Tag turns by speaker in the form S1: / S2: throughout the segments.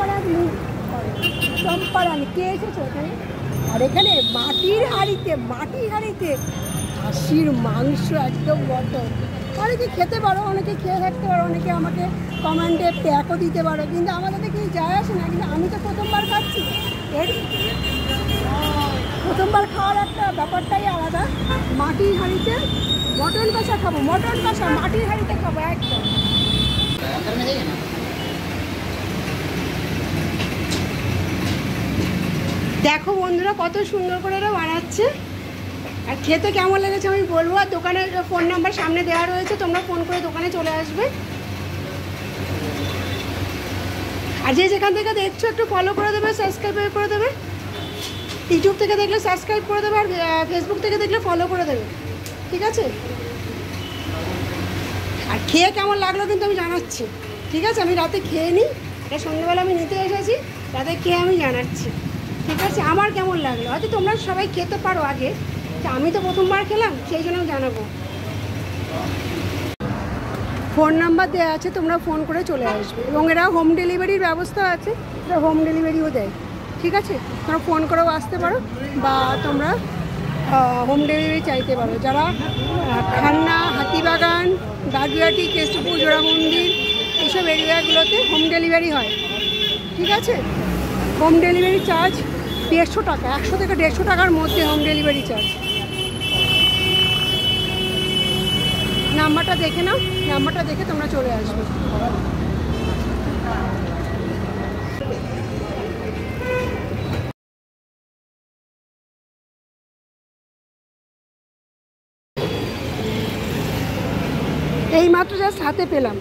S1: চম্পারানি চম্পারানি কে এসেছো এখানে? আর এখানে মাটির হাঁড়িতে খাসির মাংস একদম মটন। অনেকে খেতে পারো, অনেকে খেয়ে থাকতে পারো, অনেকে আমাকে কমেন্টে প্যাকও দিতে পারো, কিন্তু আমাদের কিছু যায় আসে না। কিন্তু আমি তো প্রথমবার খাচ্ছি, প্রথমবার খাওয়ার একটা ব্যাপারটাই আলাদা। মাটির হাঁড়িতে মটন কষা খাবো, মটন কষা মাটির হাঁড়িতে খাবো একদম। দেখো বন্ধুরা কত সুন্দর করে এরা বানাচ্ছে, আর খেতে কেমন লেগেছে আমি বলবো। আর দোকানের ফোন নাম্বার সামনে দেওয়া রয়েছে, তোমরা ফোন করে দোকানে চলে আসবে। আর যে যেখান থেকে দেখছো একটু ফলো করে দেবে, সাবস্ক্রাইব করে দেবে। ইউটিউব থেকে দেখলে সাবস্ক্রাইব করে দেবে, আর ফেসবুক থেকে দেখলে ফলো করে দেবে, ঠিক আছে? আর খেয়ে কেমন লাগলো কিন্তু আমি জানাচ্ছি, ঠিক আছে? আমি রাতে খেয়ে নিই, এটা সন্ধ্যেবেলা আমি নিতে এসেছি, রাতে খেয়ে আমি জানাচ্ছি, ঠিক আছে? আমার কেমন লাগলো। হয়তো তোমরা সবাই খেতে পারো আগে, তা আমি তো প্রথমবার খেলাম, সেই জন্য জানাবো। ফোন নাম্বার দেওয়া আছে, তোমরা ফোন করে চলে আসবে। এবং এরা হোম ডেলিভারির ব্যবস্থা আছে, এরা হোম ডেলিভারিও দেয়, ঠিক আছে? তোমরা ফোন করেও আসতে পারো, বা তোমরা হোম ডেলিভারি চাইতে পারো। যারা খান্না, হাতিবাগান, গাজুয়াটি, কেষ্টপুর, জোড়া মন্দির এইসব এরিয়াগুলোতে হোম ডেলিভারি হয়, ঠিক আছে? হোম ডেলিভারি চার্জ 150 টাকা, 100 থেকে 150 টাকার মধ্যে হোম ডেলিভারি চার্জ। নাম্বারটা দেখে নাও, নাম্বারটা দেখে তোমরা চলে আসবে। এই মাত্র জাস্ট হাতে পেলাম,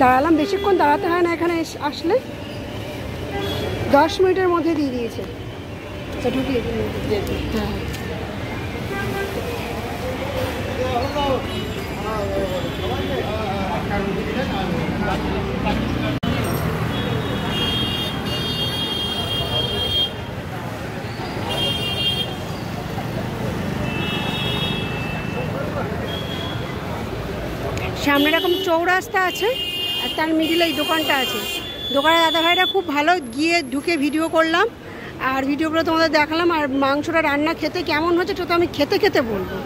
S1: দাঁড়ালাম, বেশিক্ষণ দাঁড়াতে হয় না এখানে আসলে, 10 মিনিটের মধ্যে দিয়ে দিয়েছে। ঢুকিয়ে হ্যাঁ, সামনে এরকম চৌরাস্তা আছে, আর তার মিডিলে এই দোকানটা আছে। দোকানের দাদা ভাইরা খুব ভালো, গিয়ে ঢুকে ভিডিও করলাম, আর ভিডিওগুলো তোমাদের দেখালাম। আর মাংসটা রান্না খেতে কেমন হচ্ছে তো আমি খেতে বলবো।